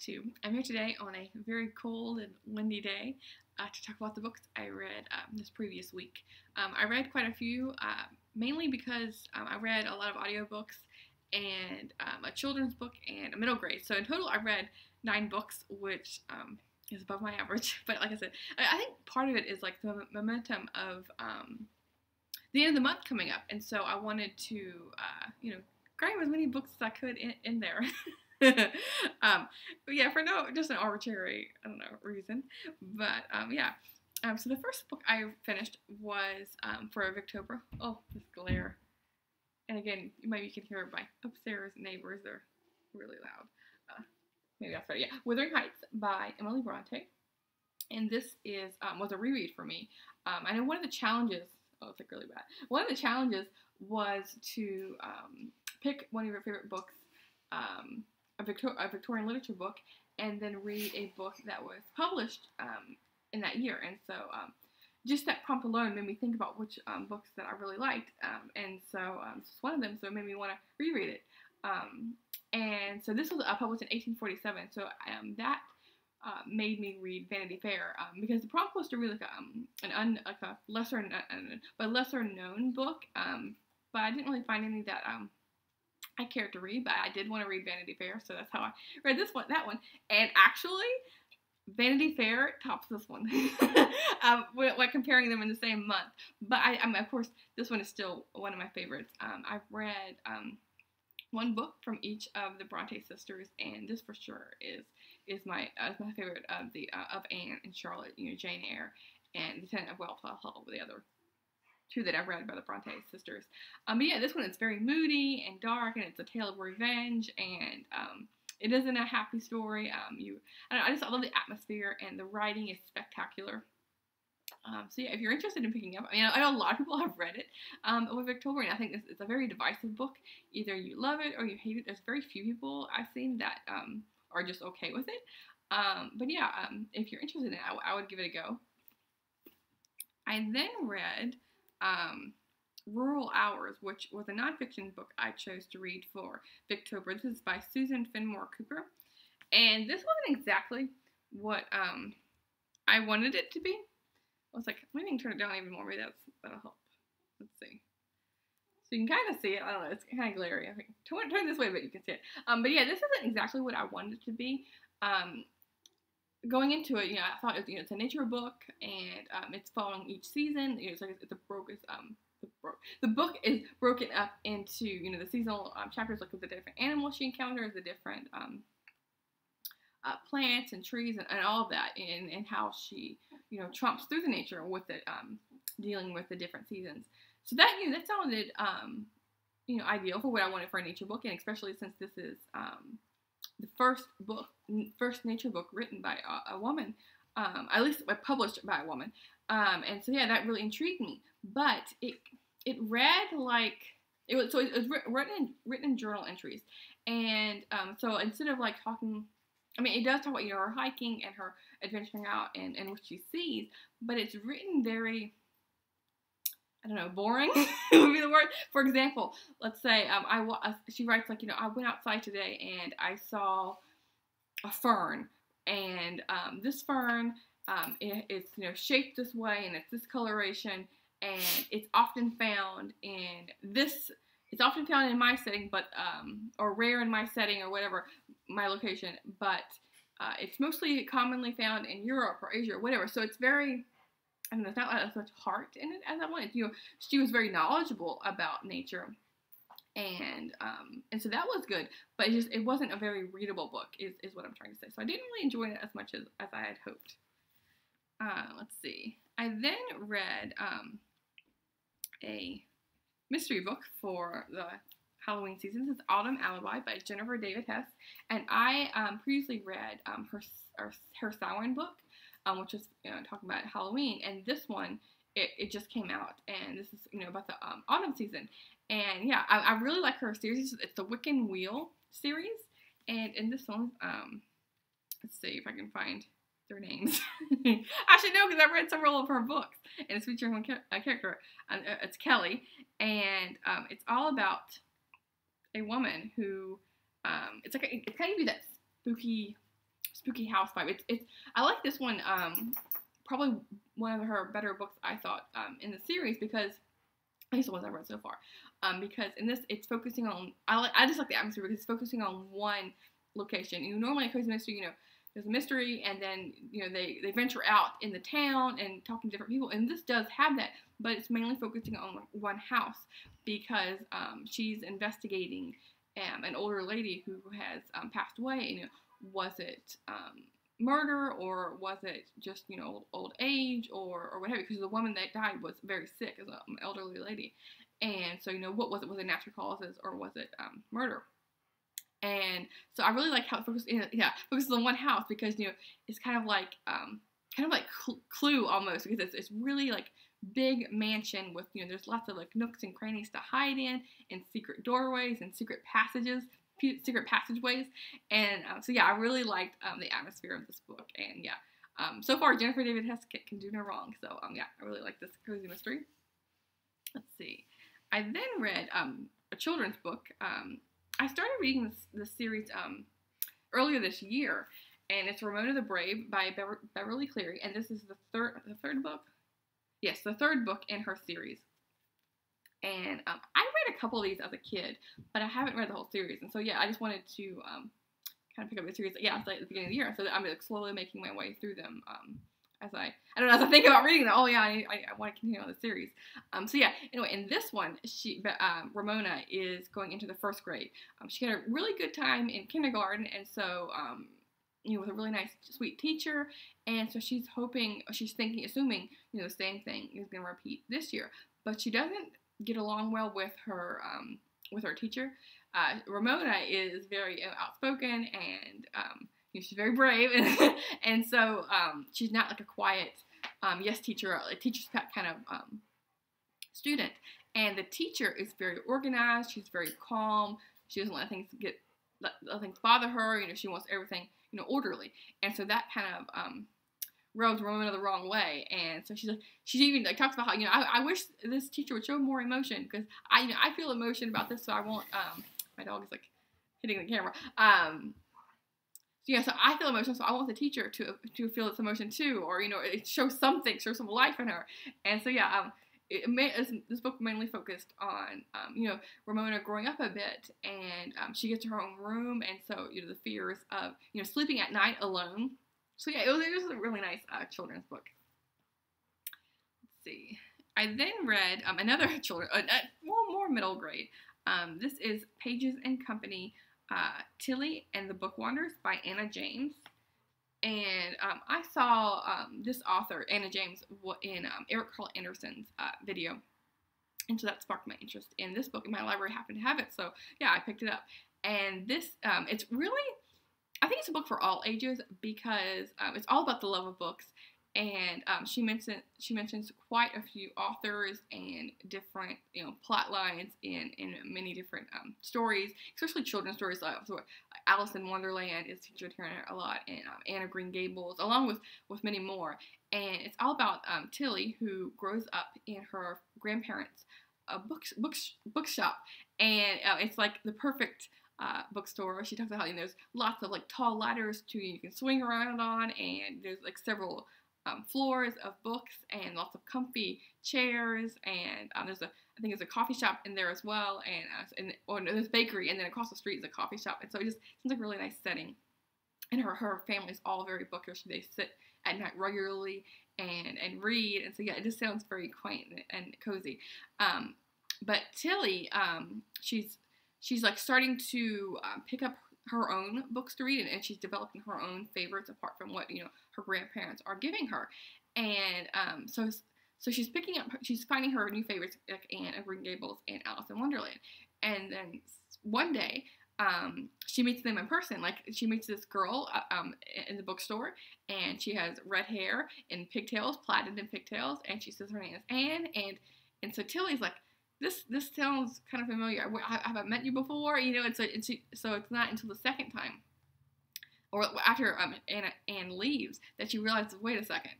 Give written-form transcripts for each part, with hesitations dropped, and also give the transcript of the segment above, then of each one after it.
2. I'm here today on a very cold and windy day to talk about the books I read this previous week. I read quite a few, mainly because I read a lot of audiobooks and a children's book and a middle grade. So in total, I read 9 books, which is above my average. But like I said, I think part of it is like the momentum of the end of the month coming up, and so I wanted to, grab as many books as I could in there. But yeah, for just an arbitrary, reason. But so the first book I finished was for Victober. Oh, this glare. And again, maybe you can hear my upstairs neighbors. They're really loud. Maybe that's better. Yeah, Wuthering Heights by Emily Bronte. And this was a reread for me. I know one of the challenges. Oh, it's like really bad. One of the challenges was to pick one of your favorite books, a Victorian literature book, and then read a book that was published in that year. And so just that prompt alone made me think about which books that I really liked. And so this is one of them, so it made me want to reread it. And so this was published in 1847. So that made me read Vanity Fair because the prompt was to read a lesser known book, but I didn't really find any that I cared to read. But I did want to read Vanity Fair, so that's how I read that one. And actually, Vanity Fair tops this one when comparing them in the same month. But I of course, this one is still one of my favorites. I've read one book from each of the Bronte sisters, and this for sure is my favorite of Anne and Charlotte, Jane Eyre, and Lieutenant of Wellfell Hall were the other two that I've read by the Bronte sisters. But yeah, this one is very moody and dark, and it's a tale of revenge, and it isn't a happy story. I love the atmosphere, and the writing is spectacular. So yeah, if you're interested in picking up, I know a lot of people have read it with Victoria, and I think it's a very divisive book. Either you love it or you hate it. There's very few people I've seen that are just okay with it. But yeah, if you're interested in it, I would give it a go. I then read Rural Hours, which was a nonfiction book I chose to read for Victober. This is by Susan Fenimore Cooper, and this wasn't exactly what I wanted it to be. I was like, maybe I can turn it down even more. Maybe that'll help. Let's see. So you can kind of see it. I don't know. It's kind of glary. I think turn this way, but you can see it. But yeah, this isn't exactly what I wanted it to be. Going into it, I thought it's a nature book, and it's following each season. The book is broken up into the seasonal chapters, like with the different animals she encounters, the different plants and trees and all of that, and how she trumps through the nature with it, dealing with the different seasons. So that sounded ideal for what I wanted for a nature book, and especially since this is the first nature book written by a woman, at least published by a woman, and so yeah, that really intrigued me. But it read like it was written in journal entries, and so instead of like talking. It does talk about her hiking and her adventuring out and what she sees, but it's written very, boring would be the word. For example, let's say she writes I went outside today and I saw a fern, and this fern it's shaped this way and it's this coloration, and it's often found in this. It's often found in my setting, but or rare in my setting or whatever, my location. But it's mostly commonly found in Europe or Asia or whatever. So it's very, there's not as much heart in it as I wanted. She was very knowledgeable about nature, and so that was good. But it wasn't a very readable book, is what I'm trying to say. So I didn't really enjoy it as much as I had hoped. Let's see. I then read a mystery book for the Halloween season. This is Autumn Alibi by Jennifer David Hess, and I previously read her Samhain book, which is talking about Halloween, and this one it just came out, and this is about the autumn season, and yeah, I really like her series. It's the Wiccan Wheel series, and in this one, let's see if I can find their names. I should know because I've read several of her books, and it's featuring one character. It's Kelly, and it's all about a woman who it's kind of that spooky spooky house vibe. I like this one. Probably one of her better books, I thought, in the series, because at least the ones I've read so far. Because in this, it's focusing on, I just like the atmosphere because it's focusing on one location. Normally a cozy mystery, there's a mystery, and then, they venture out in the town and talking to different people, and this does have that, but it's mainly focusing on one house, because she's investigating an older lady who has passed away, and, was it murder, or was it just, old age, or what have you, because the woman that died was very sick, as an elderly lady, and so, what was it? Was it natural causes, or was it murder? And so I really like how it focuses on one house, because, it's kind of like Clue almost, because it's really like big mansion with, there's lots of like nooks and crannies to hide in, and secret doorways and secret passageways. And so yeah, I really liked the atmosphere of this book. And yeah, so far Jennifer David Heskett can do no wrong. So yeah, I really like this cozy mystery. Let's see. I then read a children's book. I started reading this series earlier this year, and it's Ramona the Brave by Beverly Cleary, and this is the third book. Yes, the third book in her series. And I read a couple of these as a kid, but I haven't read the whole series, and so yeah, I just wanted to kind of pick up the series. Yeah, it's like at the beginning of the year, so I'm like slowly making my way through them. As I think about reading them, oh yeah, I want to continue on the series. So yeah, anyway, in this one, Ramona is going into the first grade. She had a really good time in kindergarten, and so, with a really nice, sweet teacher, and so she's assuming, the same thing is going to repeat this year, but she doesn't get along well with her teacher. Ramona is very outspoken, and, she's very brave, and so she's not like a quiet yes teacher, a teacher's pet kind of student. And the teacher is very organized. She's very calm. She doesn't let things bother her. She wants everything orderly. And so that kind of rubs Ramona the wrong way. And so she even talks about how I wish this teacher would show more emotion, because I feel emotion about this, so I won't. My dog is like hitting the camera. So I feel emotion, so I want the teacher to feel this emotion too, or show some life in her. And so yeah, this book mainly focused on Ramona growing up a bit, and she gets her own room, and so the fears of sleeping at night alone. So yeah, it was a really nice children's book. Let's see. I then read another more middle grade. This is Pages and Company. Tilly and the Book Wanderers by Anna James. And I saw this author, Anna James, in Eric Carl Anderson's video. And so that sparked my interest in this book, and my library happened to have it. So yeah, I picked it up. And this, it's really, I think it's a book for all ages, because it's all about the love of books. And she mentions quite a few authors and different plot lines in many different stories, especially children's stories. So Alice in Wonderland is featured here a lot, and Anne of Green Gables, along with many more. And it's all about Tilly, who grows up in her grandparents' bookshop, and it's like the perfect bookstore. She talks about how there's lots of like tall ladders you can swing around on, and there's like several floors of books and lots of comfy chairs, and I think there's a coffee shop in there as well, and there's a bakery, and then across the street is a coffee shop, and so it just seems like a really nice setting. And her family's all very bookish. They sit at night regularly and read, and so yeah, it just sounds very quaint and cozy. But Tilly, she's like starting to pick up her own books to read, and she's developing her own favorites apart from what her grandparents are giving her. And so she's finding her new favorites, like Anne of Green Gables and Alice in Wonderland. And then one day she meets them in person. Like, she meets this girl in the bookstore, and she has red hair and pigtails, plaited in pigtails, and she says her name is Anne. And so Tilly's like, This sounds kind of familiar. Have I met you before? And so it's not until the second time, or after Anne leaves, that she realizes, wait a second,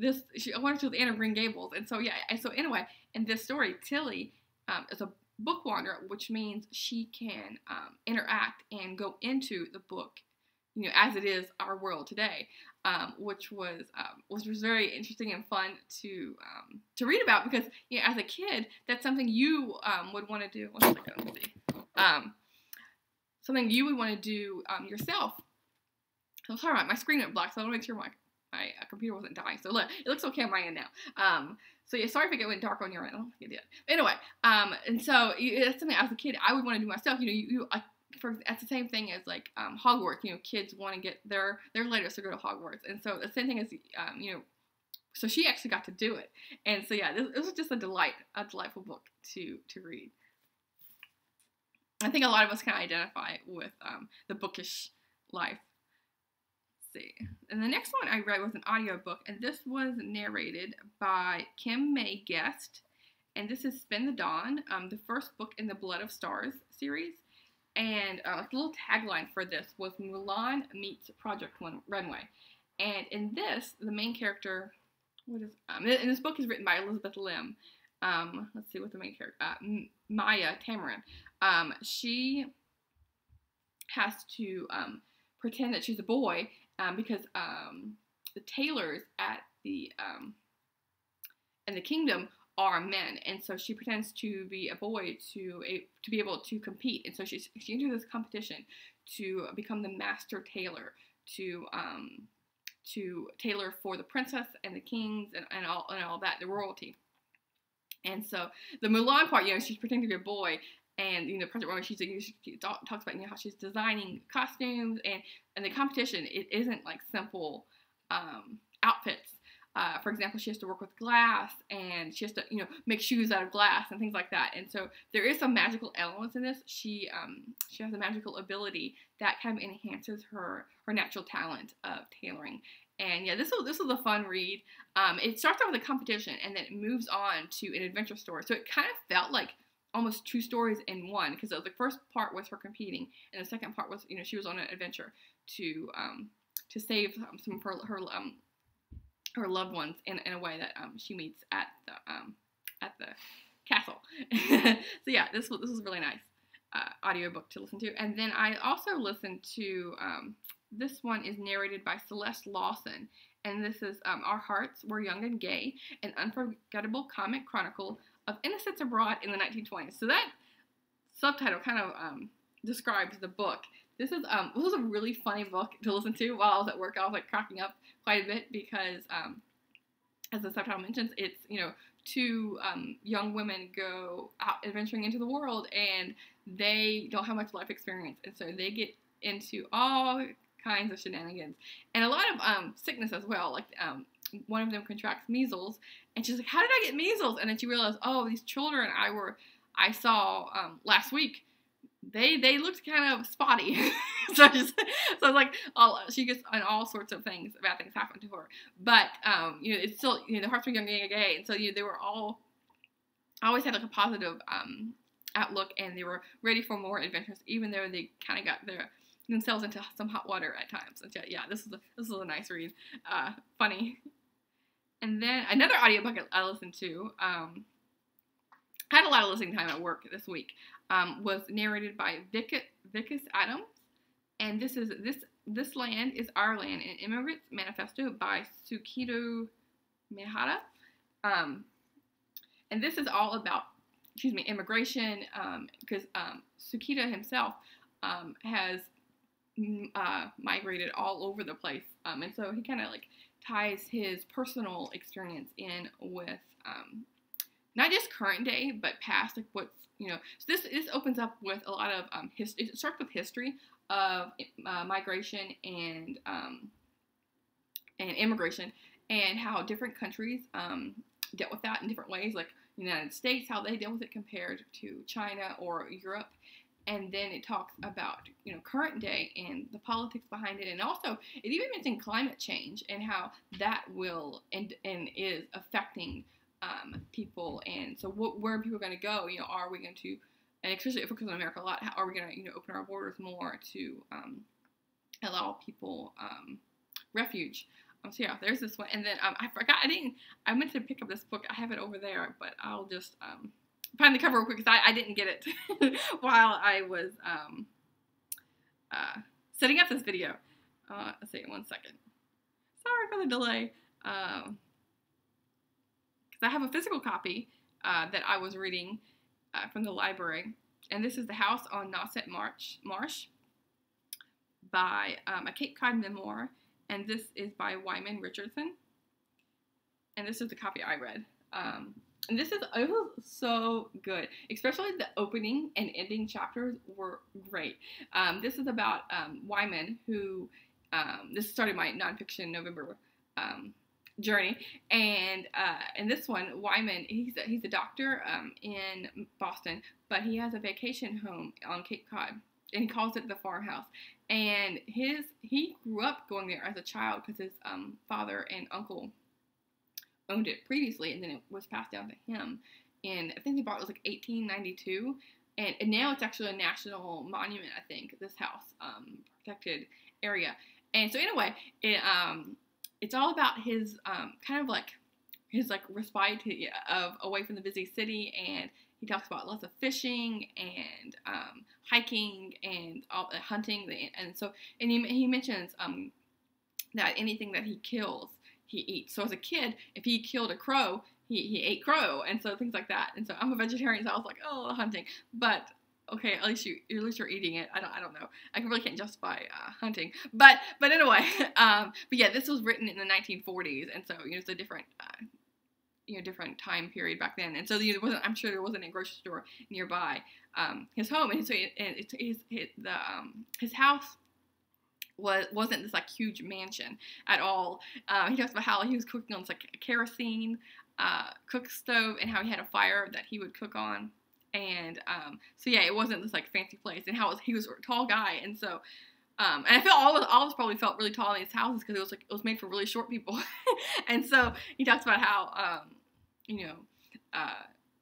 I wanted to Anne of Green Gables. And so yeah, so anyway, in this story, Tilly is a book wanderer, which means she can interact and go into the book you know, as it is our world today, which was very interesting and fun to read about, because, you know, as a kid, that's something you would want to do. One second, let me see. Something you would want to do yourself. I'm sorry, my screen went black, so I want to make sure my computer wasn't dying. So look, it looks okay on my end now. So yeah, sorry if it went dark on your end. I don't think it did. Anyway, and so it's something as a kid I would want to do myself. You know, that's the same thing as like Hogwarts. You know, kids want to get their latest to go to Hogwarts, and so the same thing as you know. So she actually got to do it, and so yeah, it was just a delightful book to read. I think a lot of us can identify with the bookish life. Let's see. And the next one I read was an audiobook, and this was narrated by Kim May Guest, and this is Spin the Dawn, the first book in the Blood of Stars series. And a little tagline for this was Mulan meets Project Runway. And in this, the main character, and this book is written by Elizabeth Lim. Let's see what the main character, Maya Tamarin. She has to pretend that she's a boy because the tailors at the in the kingdom are men, and so she pretends to be a boy to be able to compete, and so she enters this competition to become the master tailor to tailor for the princess and the kings and all that, the royalty. And so the Mulan part, you know, she's pretending to be a boy, and you know, Project Runway, she talks about, you know, how she's designing costumes, and the competition, it isn't like simple outfits. For example, she has to work with glass, and she has to, you know, make shoes out of glass and things like that. And so there is some magical elements in this. She has a magical ability that kind of enhances her natural talent of tailoring. And yeah, this was a fun read. It starts out with a competition, and then it moves on to an adventure story. So it kind of felt like almost two stories in one, because the first part was her competing, and the second part was, you know, she was on an adventure to save some of her loved ones in a way that she meets at the castle. So yeah, this was really nice audiobook to listen to. And then I also listened to this one is narrated by Celeste Lawson, and this is Our Hearts Were Young and Gay, an unforgettable comic chronicle of innocence abroad in the 1920s. So that subtitle kind of describes the book. This was a really funny book to listen to while I was at work. I was like cracking up quite a bit because, as the subtitle mentions, it's, you know, two young women go out adventuring into the world, and they don't have much life experience, and so they get into all kinds of shenanigans and a lot of sickness as well. Like one of them contracts measles, and she's like, "How did I get measles?" And then she realized, oh, these children I saw last week, they looked kind of spotty. so it's like she gets on all sorts of things, bad things happen to her. But you know, it's still, you know, the hearts were young and gay, and so, you know, they were all always had like a positive outlook, and they were ready for more adventures, even though they kind of got themselves into some hot water at times. And yeah, this is a nice read, funny. And then another audiobook I listened to, had a lot of listening time at work this week, was narrated by Vikas Adams, and this is This Land is Our Land, an Immigrant's Manifesto by Sukito Mehata. And this is all about, immigration, because Sukito himself has migrated all over the place, and so he kind of like ties his personal experience in with not just current day, but past, like what's, you know. So this opens up with a lot of history. It starts with history of migration and immigration, and how different countries dealt with that in different ways. Like the United States, how they deal with it compared to China or Europe. And then it talks about, you know, current day and the politics behind it, and also it even mentioned climate change and how that will and is affecting people. And so where are people going to go? You know, are we going to, and especially if we're in America a lot, how are we going to, you know, open our borders more to allow people refuge? So yeah, there's this one. And then I forgot, I meant to pick up this book. I have it over there, but I'll just find the cover real quick, because I didn't get it while I was setting up this video. Let's see, 1 second. Sorry for the delay. Because I have a physical copy that I was reading from the library. And this is The House on Nauset Marsh by a Cape Cod memoir. And this is by Wyman Richardson. And this is the copy I read. And it was so good. Especially the opening and ending chapters were great. This is about Wyman, who, this started my nonfiction November journey. And in this one, Wyman, he's a doctor in Boston, but he has a vacation home on Cape Cod. And he calls it the farmhouse. And he grew up going there as a child because his father and uncle owned it previously, and then it was passed down to him. And I think they bought it was like 1892, and now it's actually a national monument. I think this house, protected area. And so anyway, it's all about his kind of like his like respite of away from the busy city, and he talks about lots of fishing and hiking and all hunting, and he mentions that anything that he kills, he eats. So as a kid, if he killed a crow, he ate crow, and so things like that. And so I'm a vegetarian, so I was like, oh, hunting. But okay, at least you're eating it. I don't know. I really can't justify hunting. But anyway, but yeah, this was written in the 1940s, and so it's a different different time period back then. And so I'm sure there wasn't a grocery store nearby his home, and so his house wasn't this like huge mansion at all. He talks about how he was cooking on this like kerosene cook stove, and how he had a fire that he would cook on, and so yeah, it wasn't this like fancy place, and how he was a tall guy, and so and I feel all of us probably felt really tall in these houses because it was made for really short people. And so he talks about how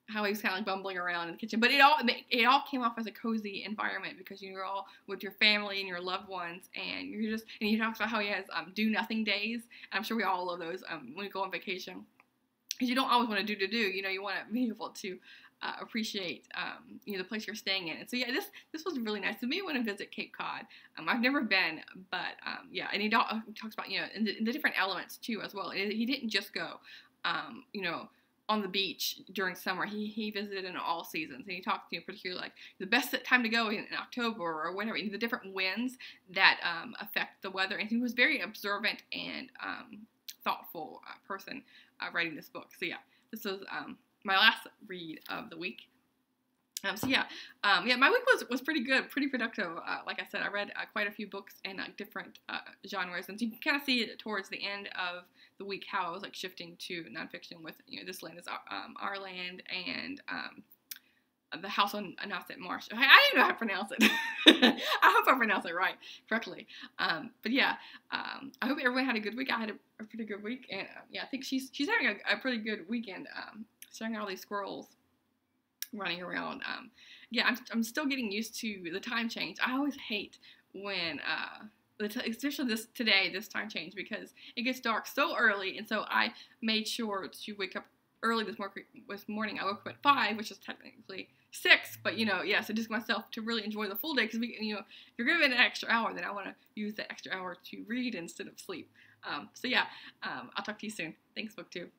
how he was kind of like bumbling around in the kitchen, but it all came off as a cozy environment because you're all with your family and your loved ones, and and he talks about how he has do nothing days. I'm sure we all love those when we go on vacation, because you don't always want to do. You want to be able to appreciate the place you're staying in. And so yeah, this was really nice. So me want to visit Cape Cod. I've never been, but yeah, and he talks about in the different elements too as well. He didn't just go on the beach during summer. He visited in all seasons, and he talked particularly like the best time to go in October or whatever, the different winds that affect the weather. And he was very observant and thoughtful person writing this book. So yeah, this was my last read of the week. So yeah, my week was pretty good, pretty productive. Like I said, I read quite a few books in different genres, and so you can kind of see it towards the end of the week how I was like shifting to nonfiction with This Land Is Our Land and The House on Nauset Marsh. I didn't know how to pronounce it. I hope I pronounced it correctly. But yeah, I hope everyone had a good week. I had a pretty good week, and yeah, I think she's having a pretty good weekend. Showing all these squirrels running around. Yeah, I'm still getting used to the time change. I always hate when especially this time change, because it gets dark so early, and so I made sure to wake up early this morning. I woke up at 5, which is technically 6, but yeah, so just myself to really enjoy the full day, because if you're given an extra hour, then I want to use the extra hour to read instead of sleep. So yeah, I'll talk to you soon. Thanks, BookTube.